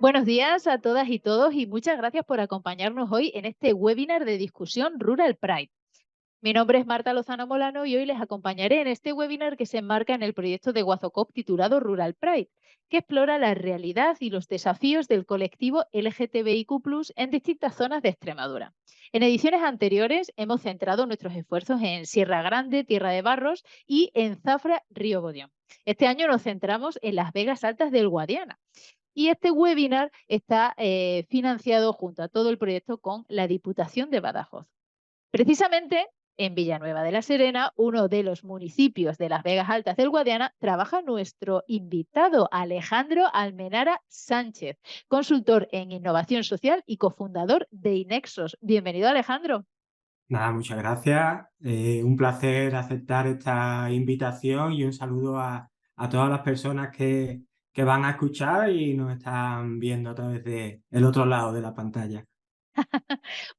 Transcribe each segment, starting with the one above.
Buenos días a todas y todos y muchas gracias por acompañarnos hoy en este webinar de discusión Rural Pride. Mi nombre es Marta Lozano Molano y hoy les acompañaré en este webinar que se enmarca en el proyecto de Guazocop titulado Rural Pride, que explora la realidad y los desafíos del colectivo LGTBIQ+ en distintas zonas de Extremadura. En ediciones anteriores hemos centrado nuestros esfuerzos en Sierra Grande, Tierra de Barros y en Zafra, Río Bodión. Este año nos centramos en las Vegas Altas del Guadiana. Y este webinar está financiado junto a todo el proyecto con la Diputación de Badajoz. Precisamente en Villanueva de la Serena, uno de los municipios de las Vegas Altas del Guadiana, trabaja nuestro invitado Alejandro Almenara Sánchez, consultor en innovación social y cofundador de Inexos. Bienvenido, Alejandro. Nada, muchas gracias. Un placer aceptar esta invitación y un saludo a todas las personas que van a escuchar y nos están viendo a través del otro lado de la pantalla.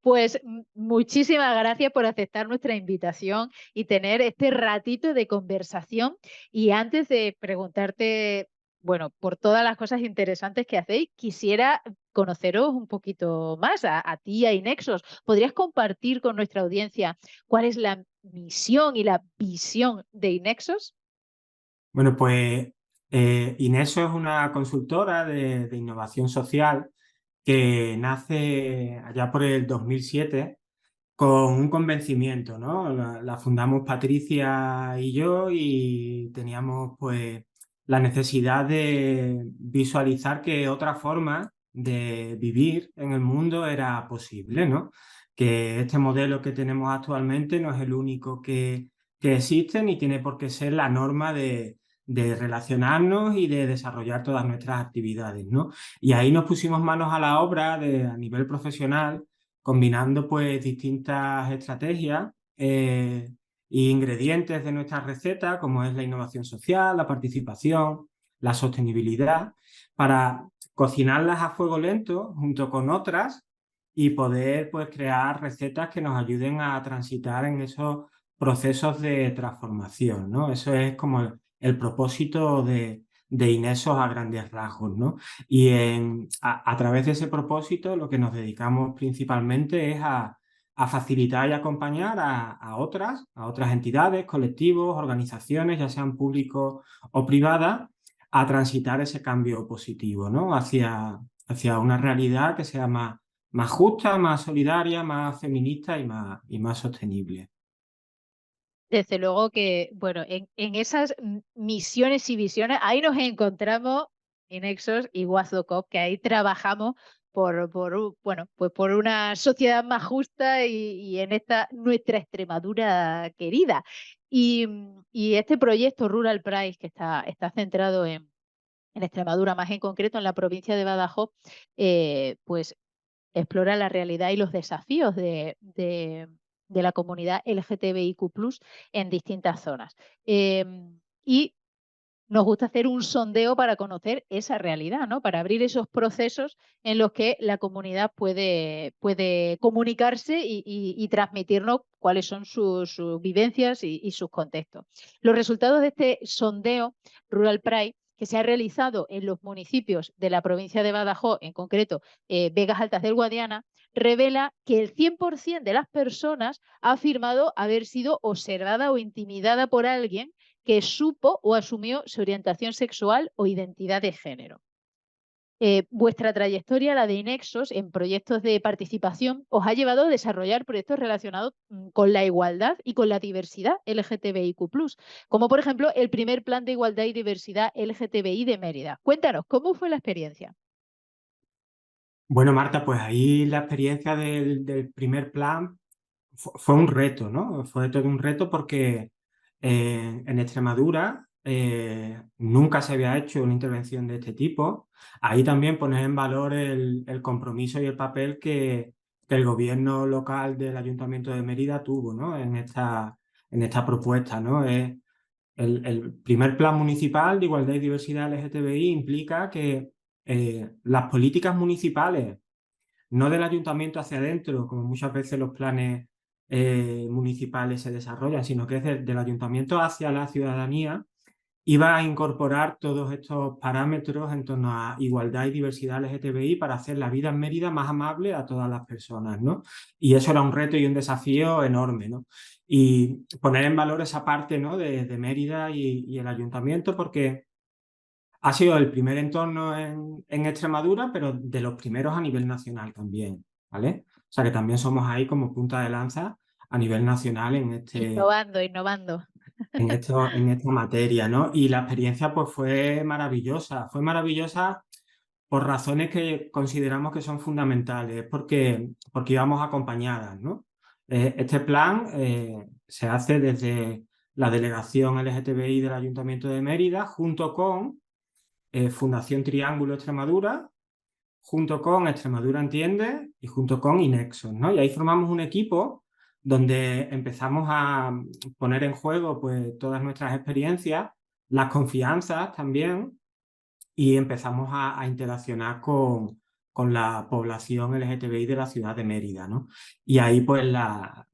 Pues muchísimas gracias por aceptar nuestra invitación y tener este ratito de conversación. Y antes de preguntarte, bueno, por todas las cosas interesantes que hacéis, quisiera conoceros un poquito más a ti y a Inexos. ¿Podrías compartir con nuestra audiencia cuál es la misión y la visión de Inexos? Bueno, pues Ineso es una consultora de innovación social que nace allá por el 2007 con un convencimiento, ¿no? La fundamos Patricia y yo y teníamos pues la necesidad de visualizar que otra forma de vivir en el mundo era posible, ¿no? Que este modelo que tenemos actualmente no es el único que existe ni tiene por qué ser la norma de relacionarnos y de desarrollar todas nuestras actividades, ¿no? Y ahí nos pusimos manos a la obra a nivel profesional combinando pues distintas estrategias e ingredientes de nuestra receta, como es la innovación social, la participación, la sostenibilidad, para cocinarlas a fuego lento junto con otras y poder pues crear recetas que nos ayuden a transitar en esos procesos de transformación, ¿no? Eso es como el propósito de Inesos a grandes rasgos, ¿no? Y a través de ese propósito lo que nos dedicamos principalmente es a facilitar y acompañar a otras entidades, colectivos, organizaciones, ya sean públicos o privadas, a transitar ese cambio positivo, ¿no? Hacia una realidad que sea más justa, más solidaria, más feminista y más sostenible. Desde luego que, bueno, en esas misiones y visiones, ahí nos encontramos en Exos y Guazocop, que ahí trabajamos bueno, pues por una sociedad más justa y en esta nuestra Extremadura querida. Y este proyecto Rural Price, que está centrado en Extremadura, más en concreto en la provincia de Badajoz, pues explora la realidad y los desafíos de la comunidad LGTBIQ+ en distintas zonas. Y nos gusta hacer un sondeo para conocer esa realidad, ¿no? Para abrir esos procesos en los que la comunidad puede comunicarse y transmitirnos cuáles son sus vivencias y sus contextos. Los resultados de este sondeo Rural Pride que se ha realizado en los municipios de la provincia de Badajoz, en concreto Vegas Altas del Guadiana, revela que el 100% de las personas ha afirmado haber sido observada o intimidada por alguien que supo o asumió su orientación sexual o identidad de género. Vuestra trayectoria, la de Inexos, en proyectos de participación, os ha llevado a desarrollar proyectos relacionados con la igualdad y con la diversidad LGTBIQ+, como por ejemplo el primer plan de igualdad y diversidad LGTBI de Mérida. Cuéntanos, ¿cómo fue la experiencia? Bueno, Marta, pues ahí la experiencia del primer plan fue un reto, ¿no? Fue todo un reto porque en Extremadura nunca se había hecho una intervención de este tipo. Ahí también poner en valor el compromiso y el papel que el gobierno local del Ayuntamiento de Mérida tuvo, ¿no? En esta propuesta, ¿no? El primer plan municipal de igualdad y diversidad LGTBI implica que las políticas municipales no del ayuntamiento hacia adentro, como muchas veces los planes municipales se desarrollan, sino que es del ayuntamiento hacia la ciudadanía, iba a incorporar todos estos parámetros en torno a igualdad y diversidad LGTBI para hacer la vida en Mérida más amable a todas las personas, ¿no? Y eso era un reto y un desafío enorme, ¿no? Y poner en valor esa parte, ¿no? de Mérida y el ayuntamiento, porque ha sido el primer entorno en Extremadura, pero de los primeros a nivel nacional también, ¿vale? O sea que también somos ahí como punta de lanza a nivel nacional Innovando, innovando. en esta materia, ¿no? Y la experiencia pues fue maravillosa por razones que consideramos que son fundamentales, porque íbamos acompañadas, ¿no? Este plan se hace desde la delegación LGTBI del Ayuntamiento de Mérida, junto con Fundación Triángulo Extremadura, junto con Extremadura Entiende y junto con Inexos, ¿no? Y ahí formamos un equipo donde empezamos a poner en juego pues, todas nuestras experiencias, las confianzas también, y empezamos a interaccionar con la población LGTBI de la ciudad de Mérida, ¿no? Y ahí pues la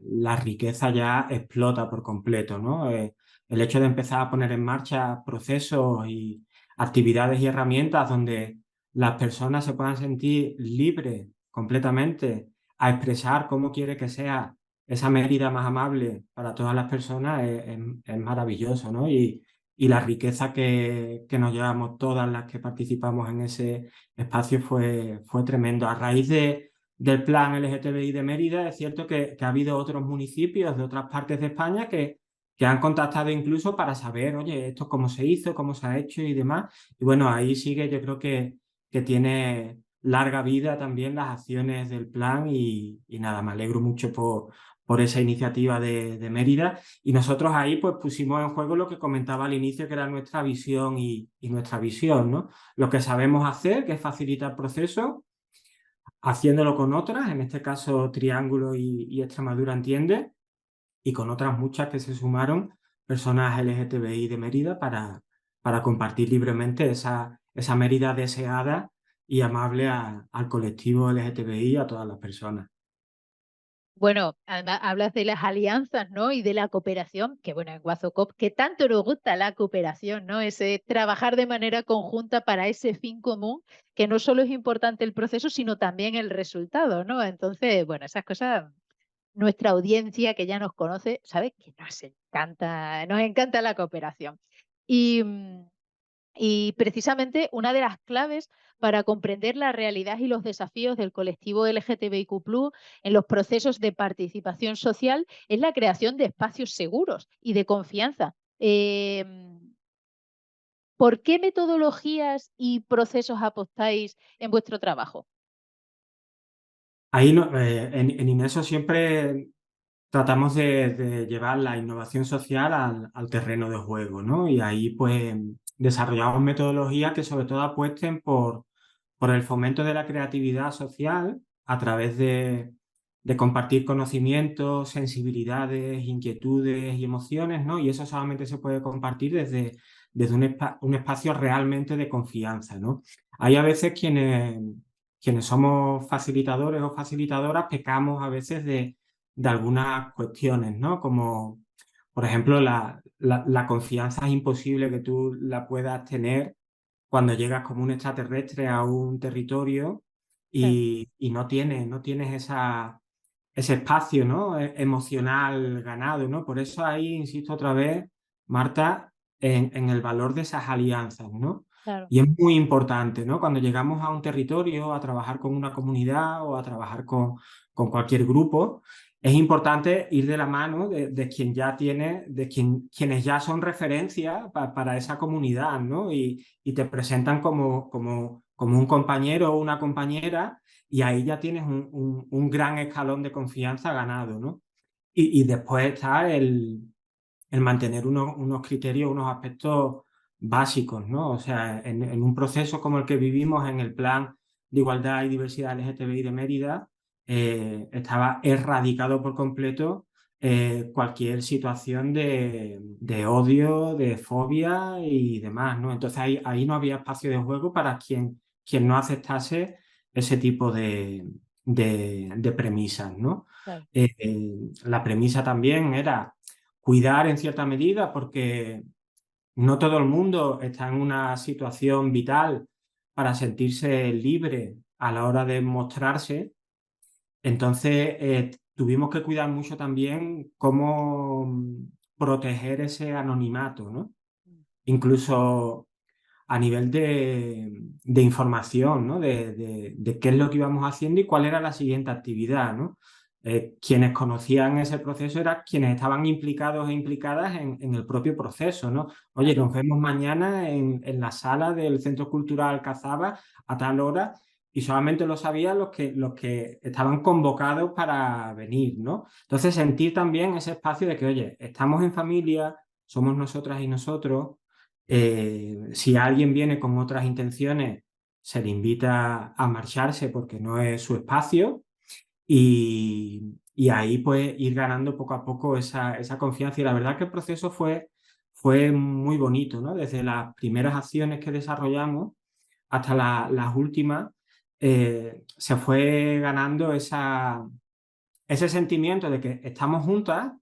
riqueza ya explota por completo, ¿no? El hecho de empezar a poner en marcha procesos y actividades y herramientas donde las personas se puedan sentir libres completamente a expresar cómo quiere que sea esa Mérida más amable para todas las personas es maravilloso, ¿no? Y la riqueza que nos llevamos todas las que participamos en ese espacio fue tremendo. A raíz del plan LGTBI de Mérida, es cierto que ha habido otros municipios de otras partes de España que han contactado incluso para saber, oye, esto cómo se hizo, cómo se ha hecho y demás. Y bueno, ahí sigue, yo creo que tiene larga vida también las acciones del plan y nada, me alegro mucho por esa iniciativa de Mérida. Y nosotros ahí pues pusimos en juego lo que comentaba al inicio, que era nuestra visión y nuestra visión, ¿no? Lo que sabemos hacer, que es facilitar procesos, haciéndolo con otras, en este caso Triángulo y Extremadura Entiende, y con otras muchas que se sumaron, personas LGTBI de Mérida, para compartir libremente esa Mérida deseada y amable al colectivo LGTBI y a todas las personas. Bueno, hablas de las alianzas, ¿no? Y de la cooperación, que bueno, en Guasocop, que tanto nos gusta la cooperación, ¿no? Ese trabajar de manera conjunta para ese fin común, que no solo es importante el proceso, sino también el resultado, ¿no? Entonces, bueno, esas cosas, nuestra audiencia que ya nos conoce, sabe que nos encanta la cooperación. Y, y precisamente una de las claves para comprender la realidad y los desafíos del colectivo LGTBIQ+ en los procesos de participación social es la creación de espacios seguros y de confianza. ¿Por qué metodologías y procesos apostáis en vuestro trabajo? Ahí en Ineso siempre tratamos de llevar la innovación social al terreno de juego, ¿no? Y ahí pues desarrollamos metodologías que sobre todo apuesten por el fomento de la creatividad social a través de compartir conocimientos, sensibilidades, inquietudes y emociones, ¿no? Y eso solamente se puede compartir desde un espacio realmente de confianza, ¿no? Hay a veces quienes somos facilitadores o facilitadoras pecamos a veces de algunas cuestiones, ¿no? Como, por ejemplo, la confianza es imposible que tú la puedas tener cuando llegas como un extraterrestre a un territorio Claro, y no tienes ese espacio, ¿no? Emocional ganado, ¿no? Por eso ahí insisto otra vez, Marta, en el valor de esas alianzas, ¿no? claro. Y es muy importante, ¿no? Cuando llegamos a un territorio, a trabajar con una comunidad o a trabajar con cualquier grupo, es importante ir de la mano de quien ya tiene, quienes ya son referencia para esa comunidad, ¿no? Y te presentan como un compañero o una compañera y ahí ya tienes un gran escalón de confianza ganado, ¿no? Y después está el mantener unos criterios, unos aspectos básicos, ¿no? O sea, en un proceso como el que vivimos en el Plan de Igualdad y Diversidad LGTBI de Mérida, estaba erradicado por completo cualquier situación de odio, de fobia y demás, ¿no? Entonces ahí no había espacio de juego para quien no aceptase ese tipo de premisas, ¿no? Claro. La premisa también era cuidar en cierta medida, porque no todo el mundo está en una situación vital para sentirse libre a la hora de mostrarse. Entonces, tuvimos que cuidar mucho también cómo proteger ese anonimato, ¿no? Incluso a nivel de información, ¿no? De qué es lo que íbamos haciendo y cuál era la siguiente actividad, ¿no? Quienes conocían ese proceso eran quienes estaban implicados e implicadas en el propio proceso, ¿no? Oye, Claro, nos vemos mañana en la sala del Centro Cultural Alcazaba a tal hora, y solamente lo sabían los que estaban convocados para venir, ¿no? Entonces, sentir también ese espacio de que, oye, estamos en familia, somos nosotras y nosotros. Si alguien viene con otras intenciones, se le invita a marcharse porque no es su espacio, y ahí pues ir ganando poco a poco esa confianza. Y la verdad que el proceso fue muy bonito, ¿no? Desde las primeras acciones que desarrollamos hasta las últimas, se fue ganando ese sentimiento de que estamos juntas.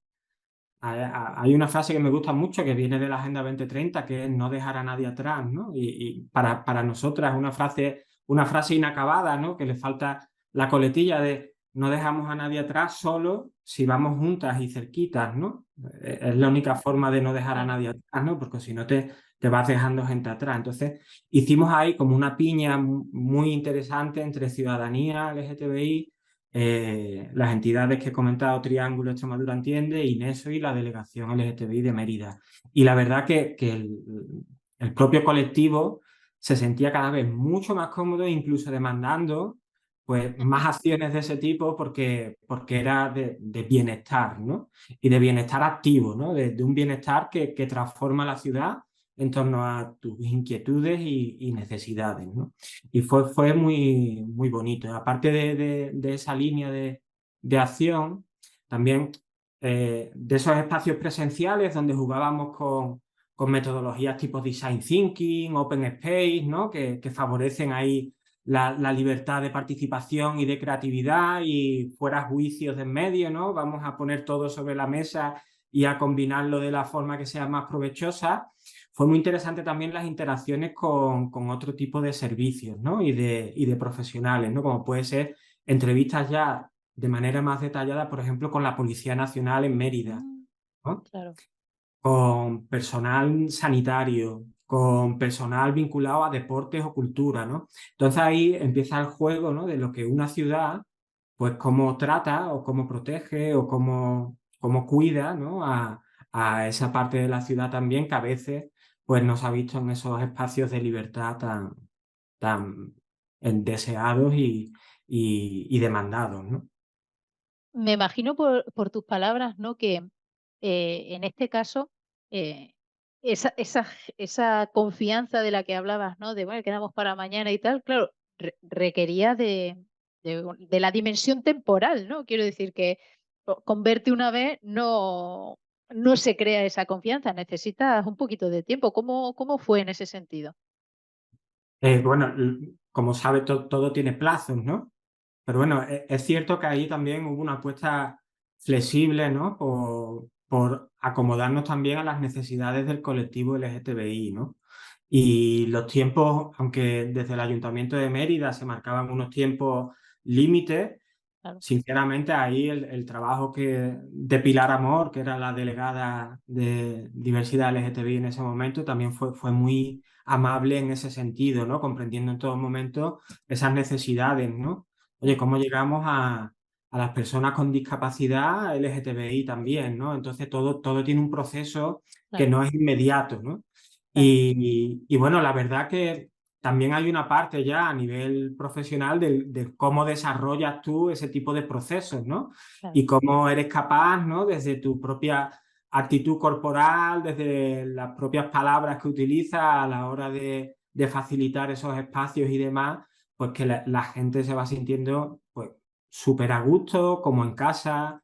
Hay una frase que me gusta mucho que viene de la Agenda 2030, que es no dejar a nadie atrás, ¿no? Y para nosotras es una frase inacabada, ¿no? Que le falta la coletilla de no dejamos a nadie atrás solo si vamos juntas y cerquitas, ¿no? Es la única forma de no dejar a claro. nadie atrás, ¿no? Porque si no te vas dejando gente atrás. Entonces, hicimos ahí como una piña muy interesante entre ciudadanía, LGTBI, las entidades que he comentado, Triángulo Extremadura Entiende, INESO y la Delegación LGTBI de Mérida. Y la verdad que el propio colectivo se sentía cada vez mucho más cómodo, incluso demandando pues, más acciones de ese tipo porque era de bienestar, ¿no? Y de bienestar activo, ¿no? De un bienestar que transforma la ciudad en torno a tus inquietudes y necesidades, ¿no? Y fue muy bonito. Aparte de esa línea de acción, también de esos espacios presenciales donde jugábamos con metodologías tipo Design Thinking, Open Space, ¿no? Que favorecen ahí la libertad de participación y de creatividad, y fuera juicios de en medio, ¿no? Vamos a poner todo sobre la mesa y a combinarlo de la forma que sea más provechosa. Fue muy interesante también las interacciones con otro tipo de servicios, ¿no? Y de profesionales, ¿no? Como puede ser entrevistas ya de manera más detallada, por ejemplo, con la Policía Nacional en Mérida, Mm, ¿no? claro, Con personal sanitario, con personal vinculado a deportes o cultura, ¿no? Entonces ahí empieza el juego, ¿no? De lo que una ciudad, pues cómo trata o cómo protege o cómo cuida, ¿no? A esa parte de la ciudad también que a veces pues no se ha visto en esos espacios de libertad tan deseados y demandados, ¿no? me imagino por tus palabras, ¿no? Que en este caso, eh, esa confianza de la que hablabas, ¿no? De, bueno, quedamos para mañana y tal, claro, requería de la dimensión temporal, ¿no? Quiero decir que con verte una vez no se crea esa confianza, necesitas un poquito de tiempo. ¿Cómo fue en ese sentido? Bueno, como sabe, todo tiene plazos, ¿no? Pero bueno, es cierto que ahí también hubo una apuesta flexible, ¿no? Por acomodarnos también a las necesidades del colectivo LGTBI, ¿no? Y los tiempos, aunque desde el Ayuntamiento de Mérida se marcaban unos tiempos límites, Claro, sinceramente ahí el trabajo de Pilar Amor, que era la delegada de diversidad LGTBI en ese momento, también fue muy amable en ese sentido, ¿no? Comprendiendo en todo momento esas necesidades, ¿no? Oye, claro, ¿cómo llegamos a las personas con discapacidad LGTBI también, ¿no? Entonces todo tiene un proceso que claro, no es inmediato, ¿no? claro, Y bueno, la verdad que también hay una parte ya a nivel profesional de cómo desarrollas tú ese tipo de procesos, ¿no? claro. Y cómo eres capaz, ¿no? Desde tu propia actitud corporal, desde las propias palabras que utilizas a la hora de facilitar esos espacios y demás, pues que la gente se va sintiendo pues súper a gusto, como en casa,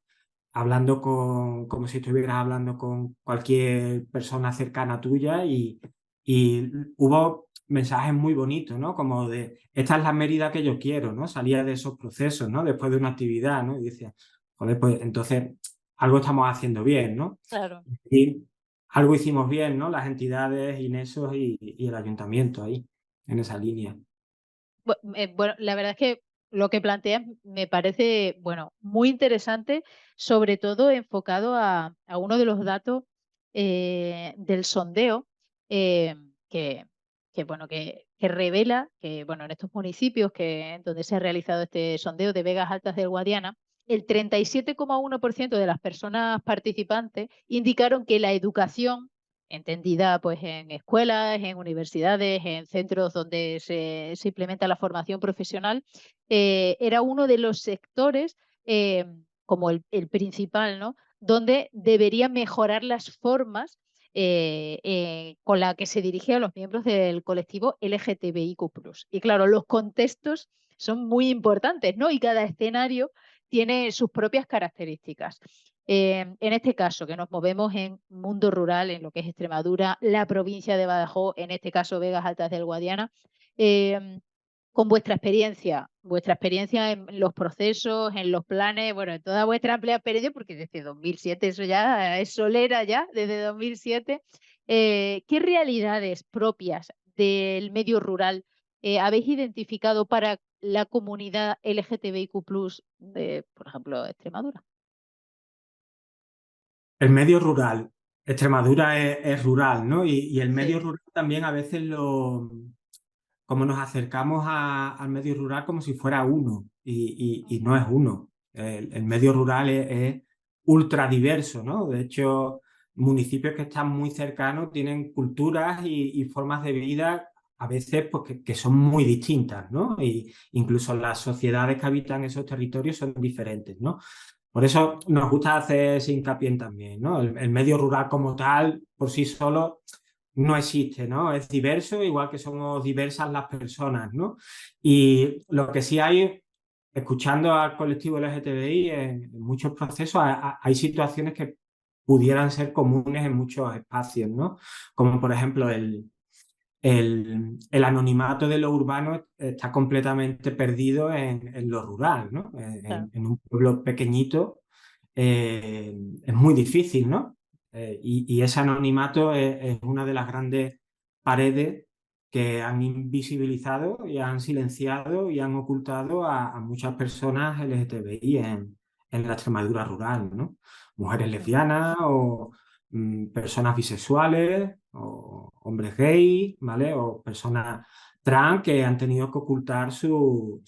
hablando como si estuvieras hablando con cualquier persona cercana tuya, y hubo mensajes muy bonitos, ¿no? Como de, esta es la Mérida que yo quiero, ¿no? Salía de esos procesos, ¿no? Después de una actividad, ¿no? Y decía, joder, pues entonces algo estamos haciendo bien, ¿no? Claro. Y algo hicimos bien, ¿no? Las entidades, Inesos y el ayuntamiento ahí, en esa línea. Bueno, la verdad es que lo que planteas me parece, bueno, muy interesante, sobre todo enfocado a uno de los datos del sondeo eh, que, bueno, que revela que, bueno, en estos municipios donde se ha realizado este sondeo de Vegas Altas del Guadiana, el 37,1% de las personas participantes indicaron que la educación entendida pues en escuelas, en universidades, en centros donde se implementa la formación profesional, era uno de los sectores como el principal, ¿no? Donde debería mejorar las formas con la que se dirige a los miembros del colectivo LGTBIQ+. Y claro, los contextos son muy importantes, ¿no? Y cada escenario tiene sus propias características. En este caso, que nos movemos en mundo rural, en lo que es Extremadura, la provincia de Badajoz, en este caso Vegas Altas del Guadiana, eh, con vuestra experiencia en los procesos, en los planes, bueno, en toda vuestra amplia experiencia, porque desde 2007 eso ya es solera ya, desde 2007, ¿qué realidades propias del medio rural habéis identificado para la comunidad LGTBIQ+, de, por ejemplo, Extremadura? El medio rural. Extremadura es rural, ¿no? Y el medio Sí. rural también a veces como nos acercamos al medio rural como si fuera uno, y no es uno. El medio rural es ultra diverso, ¿no? De hecho, municipios que están muy cercanos tienen culturas y formas de vida a veces pues, que son muy distintas, ¿no? Y incluso las sociedades que habitan esos territorios son diferentes, ¿no? Por eso nos gusta hacer ese hincapié también, ¿no? El medio rural como tal, por sí solo, no existe, ¿no? Es diverso, igual que somos diversas las personas, ¿no? Y lo que sí hay, escuchando al colectivo LGTBI en muchos procesos, hay situaciones que pudieran ser comunes en muchos espacios, ¿no? Como por ejemplo el anonimato de lo urbano está completamente perdido en lo rural, ¿no? Claro, En un pueblo pequeñito es muy difícil, ¿no? Y ese anonimato es una de las grandes paredes que han invisibilizado y han silenciado y han ocultado a muchas personas LGTBI en la Extremadura rural, ¿no? Mujeres sí, lesbianas o personas bisexuales o hombres gay, ¿vale? O personas trans que han tenido que ocultar su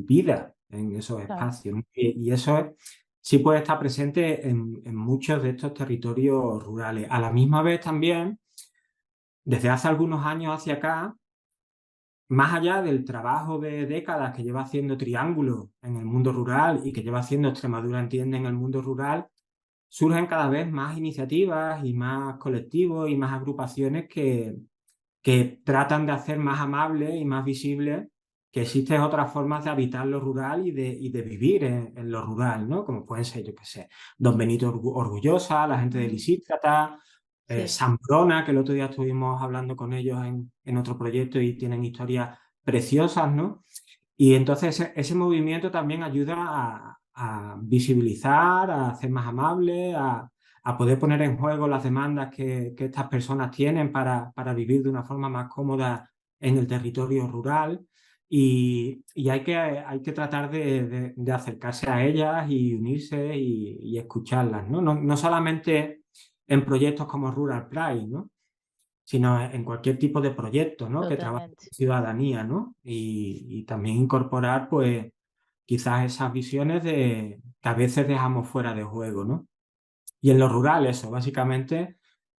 vida en esos claro, espacios, ¿no? Y eso sí puede estar presente en muchos de estos territorios rurales. A la misma vez también, desde hace algunos años hacia acá, más allá del trabajo de décadas que lleva haciendo Triángulo en el mundo rural y que lleva haciendo Extremadura Entiende en el mundo rural, surgen cada vez más iniciativas y más colectivos y más agrupaciones que tratan de hacer más amable y más visible que existen otras formas de habitar lo rural y de vivir en lo rural, ¿no? Como pueden ser, yo qué sé, Don Benito Orgullosa, la gente de mm, Lisístrata, sí, Sambrona, que el otro día estuvimos hablando con ellos en otro proyecto y tienen historias preciosas, ¿no? Y entonces ese movimiento también ayuda a visibilizar, a hacer más amable, a poder poner en juego las demandas que estas personas tienen para vivir de una forma más cómoda en el territorio rural. Y hay que tratar de acercarse a ellas y unirse y escucharlas, ¿no? No solamente en proyectos como Rural Pride, ¿no? Sino en cualquier tipo de proyecto, ¿no? Que trabaje totalmente. con ciudadanía, ¿no? Y también incorporar, pues, quizás esas visiones que a veces dejamos fuera de juego, ¿no? Y en lo rural, eso, básicamente,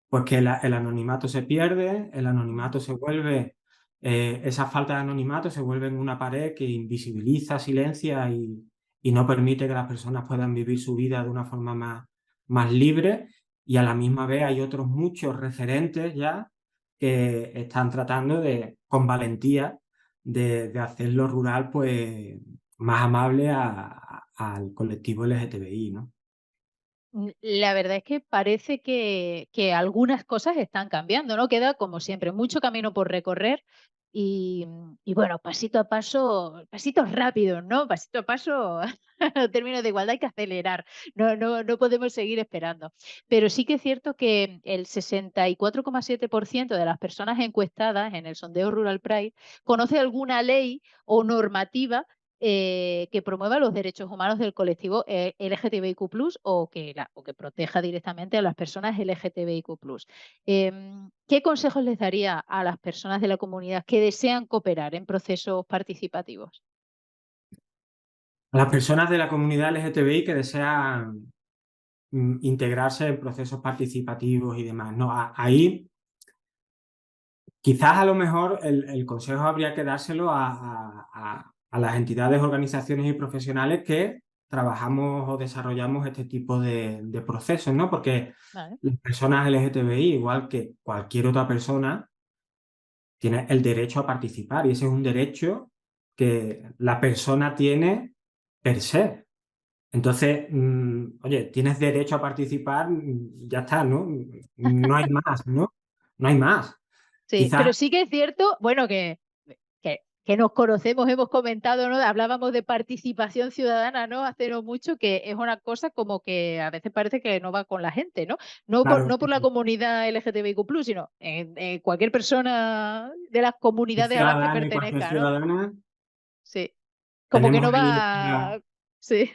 pues que el anonimato se pierde, el Mm, anonimato se vuelve, esa falta de anonimato se vuelve en una pared que invisibiliza, silencia y no permite que las personas puedan vivir su vida de una forma más libre. Y a la misma vez hay otros muchos referentes ya que están tratando con valentía, de hacerlo rural, pues, más amable al colectivo LGTBI, ¿no? La verdad es que parece que algunas cosas están cambiando, ¿no? Queda, como siempre, mucho camino por recorrer y bueno, pasito a paso, pasitos rápidos, ¿no? Pasito a paso, en términos de igualdad hay que acelerar, no podemos seguir esperando. Pero sí que es cierto que el 64,7% de las personas encuestadas en el sondeo Rural Pride conoce alguna ley o normativa que promueva los derechos humanos del colectivo LGTBIQ+, o que proteja directamente a las personas LGTBIQ+. ¿Qué consejos les daría a las personas de la comunidad que desean cooperar en procesos participativos? A las personas de la comunidad LGTBI que desean integrarse en procesos participativos y demás, ¿no? Ahí quizás a lo mejor el consejo habría que dárselo a las entidades, organizaciones y profesionales que trabajamos o desarrollamos este tipo de procesos, ¿no? Porque Vale. las personas LGTBI, igual que cualquier otra persona, tienen el derecho a participar y ese es un derecho que la persona tiene per se. Entonces, oye, tienes derecho a participar, ya está, ¿no? No hay más, ¿no? No hay más. Sí, Quizás, pero sí que es cierto, bueno, que nos conocemos, hemos comentado, ¿no? Hablábamos de participación ciudadana, ¿no? Hace no mucho, que es una cosa como que a veces parece que no va con la gente, ¿no? claro, No por la comunidad LGTBIQ+, sino en cualquier persona de las cualquier comunidades a las que ciudadano y cualquier pertenezca, ¿no? ciudadana Sí, como que tenemos no ahí va, sí,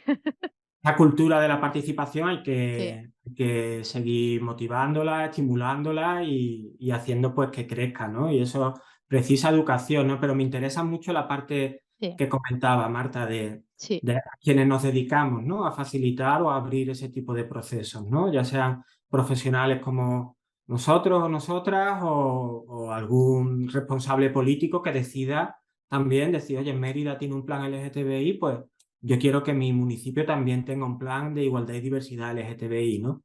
esa cultura de la participación, hay sí, que seguir motivándola, estimulándola y haciendo pues que crezca, ¿no? Y eso precisa educación, ¿no? Pero me interesa mucho la parte sí, que comentaba Marta sí, de quienes nos dedicamos, ¿no? A facilitar o a abrir ese tipo de procesos, ¿no? Ya sean profesionales como nosotros o nosotras o algún responsable político que decida también decir, oye, Mérida tiene un plan LGTBI, pues yo quiero que mi municipio también tenga un plan de igualdad y diversidad LGTBI, ¿no?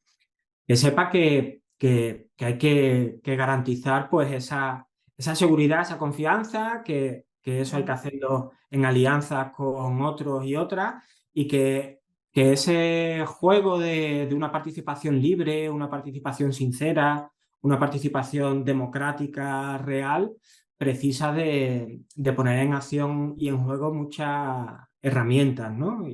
Que sepa que hay que garantizar pues esa seguridad, esa confianza, que eso hay que mm, hacerlo en alianzas con otros y otras y que ese juego de una participación libre, una participación sincera, una participación democrática real, precisa de poner en acción y en juego muchas herramientas, ¿no? O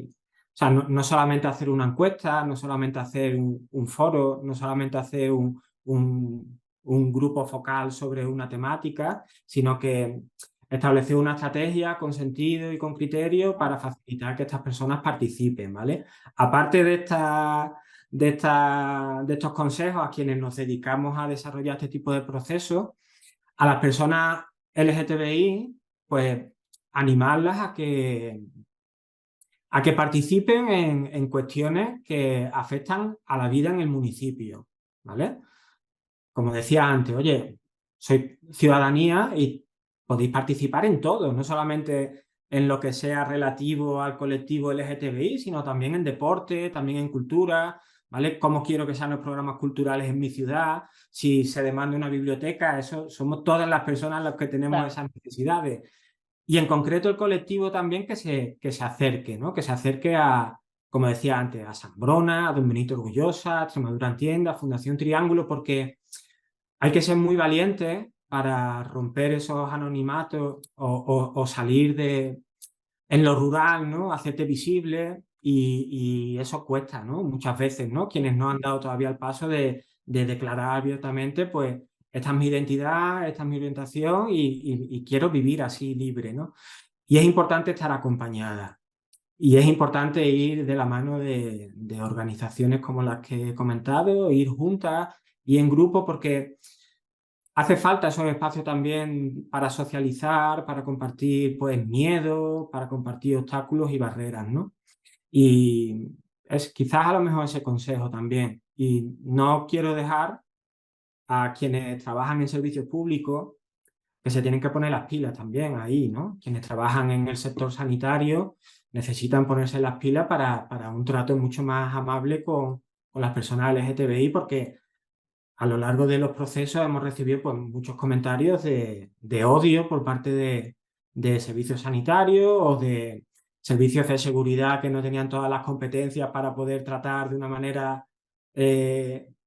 sea, no solamente hacer una encuesta, no solamente hacer un foro, no solamente hacer un grupo focal sobre una temática, sino que establecer una estrategia con sentido y con criterio para facilitar que estas personas participen, ¿vale? Aparte de estos consejos a quienes nos dedicamos a desarrollar este tipo de procesos, a las personas LGTBI, pues animarlas a que participen en cuestiones que afectan a la vida en el municipio, ¿vale? Como decía antes, oye, soy ciudadanía y podéis participar en todo, no solamente en lo que sea relativo al colectivo LGTBI, sino también en deporte, también en cultura, ¿vale? ¿Cómo quiero que sean los programas culturales en mi ciudad? Si se demanda una biblioteca, eso somos todas las personas las que tenemos claro, esas necesidades. Y en concreto el colectivo también que se acerque, ¿no? Que se acerque a, como decía antes, a San Brona, a Don Benito Orgullosa, a Extremadura en Tienda, a Fundación Triángulo, porque hay que ser muy valiente para romper esos anonimatos o salir en lo rural, ¿no? Hacerte visible y eso cuesta, ¿no? Muchas veces, ¿no? Quienes no han dado todavía el paso de declarar abiertamente, pues, esta es mi identidad, esta es mi orientación y quiero vivir así libre, ¿no? Y es importante estar acompañada. Y es importante ir de la mano de organizaciones como las que he comentado, ir juntas y en grupo, porque hace falta esos espacios también para socializar, para compartir pues miedo, para compartir obstáculos y barreras, ¿no? Y es quizás a lo mejor ese consejo también. Y no quiero dejar a quienes trabajan en servicios públicos que se tienen que poner las pilas también ahí, ¿no? Quienes trabajan en el sector sanitario necesitan ponerse las pilas para un trato mucho más amable con las personas LGTBI porque a lo largo de los procesos hemos recibido pues, muchos comentarios de odio por parte de servicios sanitarios o de servicios de seguridad que no tenían todas las competencias para poder tratar de una manera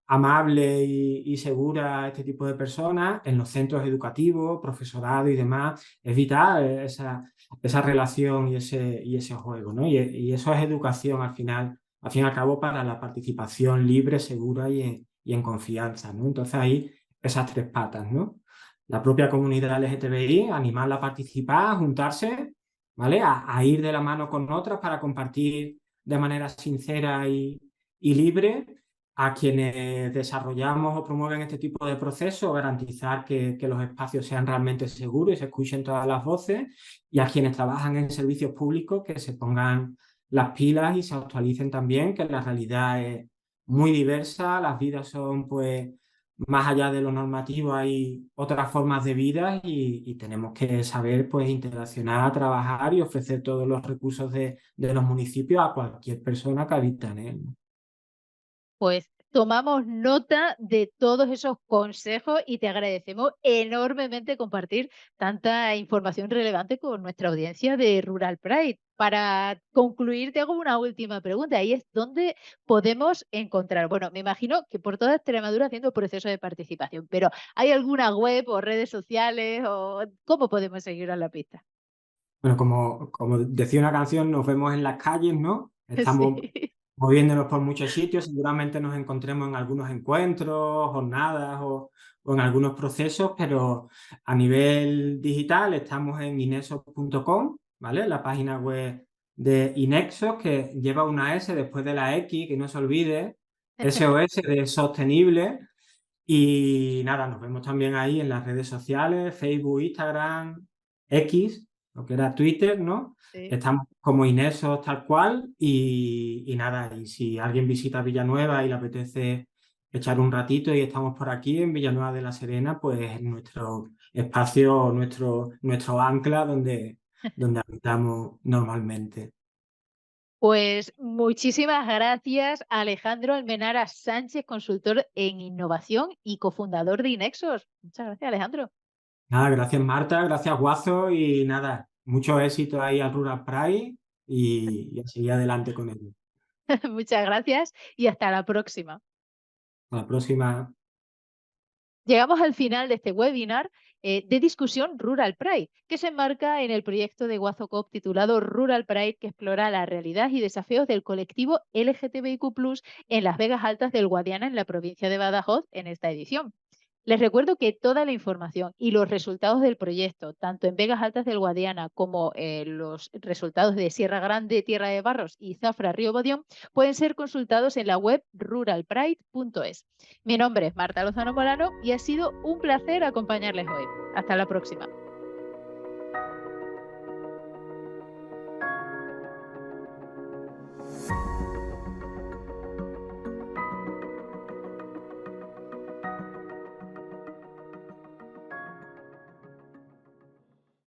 amable y segura a este tipo de personas en los centros educativos, profesorado y demás. Es vital esa relación y ese juego, ¿no? Y eso es educación al final, al fin y al cabo, para la participación libre, segura y en confianza, ¿no? Entonces ahí esas tres patas, ¿no? La propia comunidad LGTBI, animarla a participar, a juntarse, ¿vale? A ir de la mano con otras para compartir de manera sincera y libre. A quienes desarrollamos o promueven este tipo de procesos, garantizar que los espacios sean realmente seguros y se escuchen todas las voces, y a quienes trabajan en servicios públicos que se pongan las pilas y se actualicen también, que la realidad es muy diversa, las vidas son pues más allá de lo normativo, hay otras formas de vida y tenemos que saber pues interaccionar, trabajar y ofrecer todos los recursos de los municipios a cualquier persona que habita en él. Pues tomamos nota de todos esos consejos y te agradecemos enormemente compartir tanta información relevante con nuestra audiencia de Rural Pride. Para concluir, te hago una última pregunta y es, ¿dónde podemos encontrar? Bueno, me imagino que por toda Extremadura haciendo proceso de participación, pero ¿hay alguna web o redes sociales o cómo podemos seguir a la pista? Bueno, como decía una canción, nos vemos en las calles, ¿no? Estamos Sí, moviéndonos por muchos sitios, seguramente nos encontremos en algunos encuentros, jornadas o en algunos procesos, pero a nivel digital estamos en inexos.com, ¿vale? La página web de Inexos, que lleva una S después de la X, que no se olvide, SOS de sostenible. Y nada, nos vemos también ahí en las redes sociales, Facebook, Instagram, X, lo que era Twitter, ¿no? sí. Estamos como Inesos tal cual y nada, y si alguien visita Villanueva y le apetece echar un ratito y estamos por aquí en Villanueva de la Serena, pues nuestro espacio, nuestro ancla donde habitamos normalmente. Pues muchísimas gracias, Alejandro Almenara Sánchez, consultor en innovación y cofundador de Inexos. Muchas gracias, Alejandro. Nada, gracias Marta, gracias Guazo y nada, mucho éxito ahí al Rural Pride y a seguir adelante con ello. Muchas gracias y hasta la próxima. Hasta la próxima. Llegamos al final de este webinar de discusión Rural Pride, que se enmarca en el proyecto de WazoCop titulado Rural Pride, que explora la realidad y desafíos del colectivo LGTBIQ+, en las Vegas Altas del Guadiana, en la provincia de Badajoz, en esta edición. Les recuerdo que toda la información y los resultados del proyecto, tanto en Vegas Altas del Guadiana como los resultados de Sierra Grande, Tierra de Barros y Zafra Río Bodión, pueden ser consultados en la web ruralpride.es. Mi nombre es Marta Lozano Molano y ha sido un placer acompañarles hoy. Hasta la próxima.